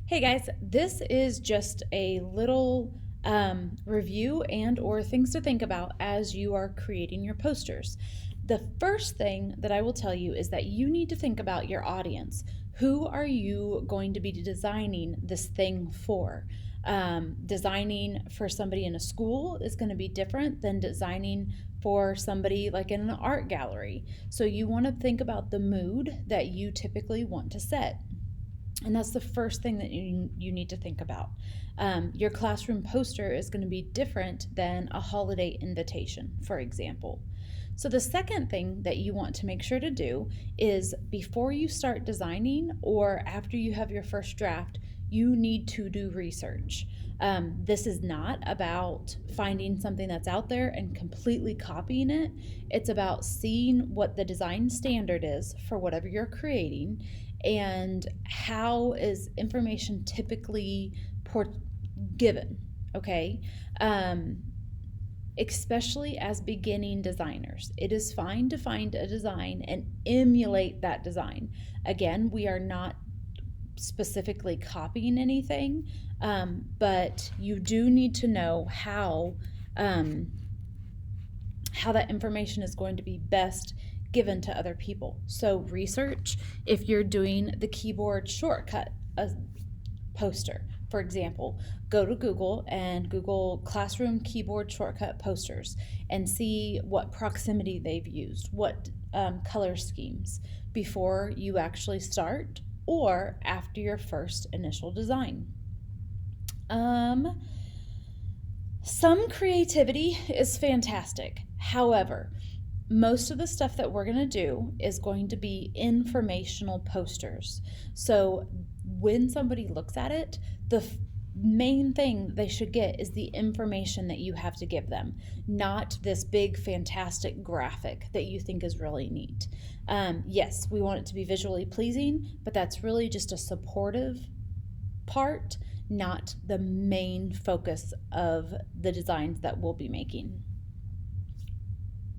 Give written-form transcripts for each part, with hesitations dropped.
Hey guys, this is just a little review and or things to think about as you are creating your posters. The first thing that I will tell you is that you need to think about your audience. Who are you going to be designing this thing for? Designing for somebody in a school is going to be different than designing for somebody like in an art gallery. So you want to think about the mood that you typically want to set. And that's the first thing that you need to think about. Your classroom poster is going to be different than a holiday invitation, for example. So, the second thing that you want to make sure to do is before you start designing or after you have your first draft, you need to do research. This is not about finding something that's out there and completely copying it. It's about seeing what the design standard is for whatever you're creating and how is information typically given, okay? Especially as beginning designers. It is fine to find a design and emulate that design. Again, we are not specifically copying anything, but you do need to know how that information is going to be best given to other people. So research if you're doing the keyboard shortcut poster. For example, go to Google and Google classroom keyboard shortcut posters and see what proximity they've used, what color schemes before you actually start or after your first initial design. Some creativity is fantastic. However, most of the stuff that we're going to do is going to be informational posters. So when somebody looks at it, the main thing they should get is the information that you have to give them, not this big fantastic graphic that you think is really neat. Yes, we want it to be visually pleasing, but that's really just a supportive part, not the main focus of the designs that we'll be making.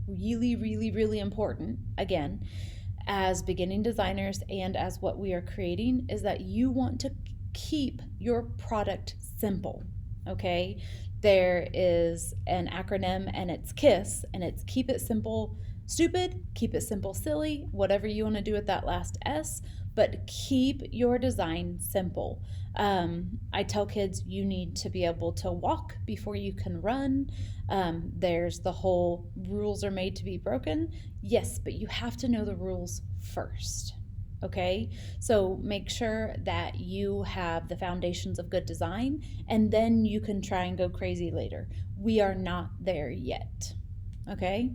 Really, really, really important, again, as beginning designers and as what we are creating, is that you want to keep your product simple, okay? There is an acronym and it's KISS, and it's keep it simple stupid, keep it simple silly, whatever you want to do with that last S, but keep your design simple. I tell kids you need to be able to walk before you can run. There's the whole rules are made to be broken. Yes, but you have to know the rules first. Okay, so make sure that you have the foundations of good design and then you can try and go crazy later. We are not there yet. Okay,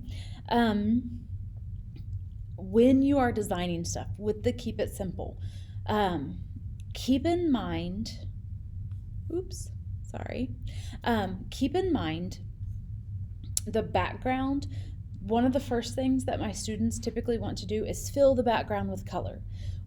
when you are designing stuff with the keep it simple, keep in mind, keep in mind the background. One of the first things that my students typically want to do is fill the background with color.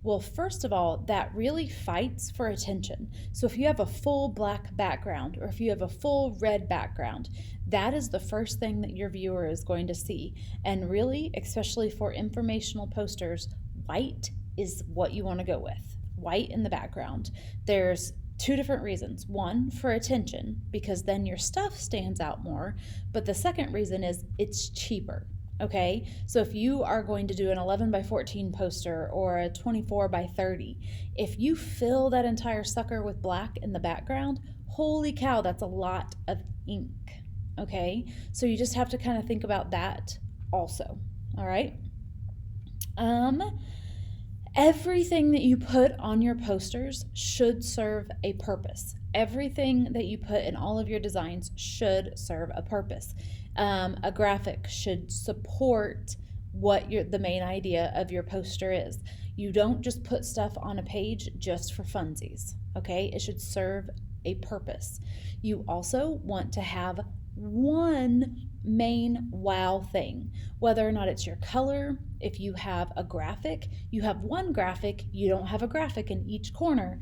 Well, first of all, that really fights for attention. So if you have a full black background or if you have a full red background, that is the first thing that your viewer is going to see. And really, especially for informational posters, white is what you want to go with. White in the background. There's two different reasons. One, for attention, because then your stuff stands out more. But the second reason is it's cheaper. Okay, so if you are going to do an 11 by 14 poster or a 24 by 30, if you fill that entire sucker with black in the background, holy cow, that's a lot of ink. Okay, so you just have to kind of think about that also. All right. Everything that you put on your posters should serve a purpose. Everything that you put in all of your designs should serve a purpose. A graphic should support what the main idea of your poster is. You don't just put stuff on a page just for funsies, okay? It should serve a purpose. You also want to have one main wow thing, whether or not it's your color. If you have a graphic, you have one graphic, you don't have a graphic in each corner.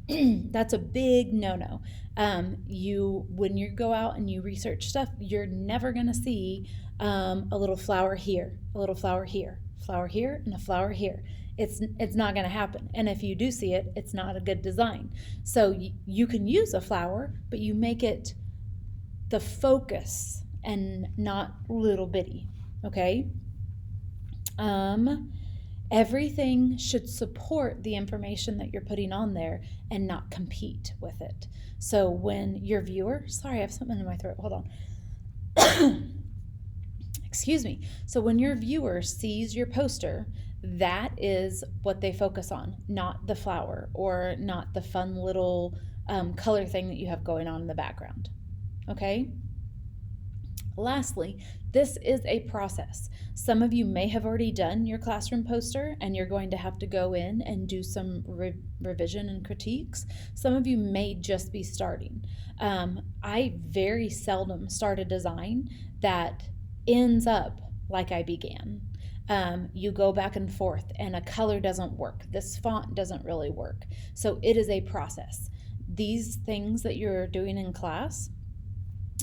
That's a big no-no. When you go out and you research stuff, you're never going to see a little flower here, a little flower here, flower here and a flower here. It's not going to happen. And if you do see it, it's not a good design. So you can use a flower, but you make it the focus and not little bitty, okay? Everything should support the information that you're putting on there and not compete with it. So when your viewer, sorry, I have something in my throat, hold on. Excuse me. So when your viewer sees your poster, that is what they focus on, not the flower or not the fun little color thing that you have going on in the background. Okay? Lastly, this is a process. Some of you may have already done your classroom poster and you're going to have to go in and do some revision and critiques. Some of you may just be starting. I very seldom start a design that ends up like I began. You go back and forth and a color doesn't work. This font doesn't really work. So it is a process. These things that you're doing in class,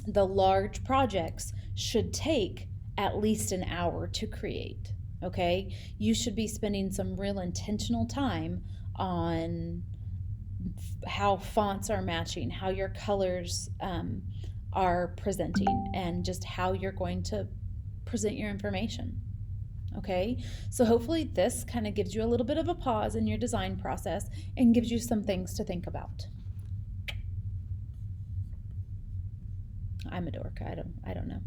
the large projects, should take at least an hour to create, okay? You should be spending some real intentional time on how fonts are matching, how your colors are presenting, and just how you're going to present your information. Okay, so hopefully this kind of gives you a little bit of a pause in your design process and gives you some things to think about. I'm a dork. I don't know.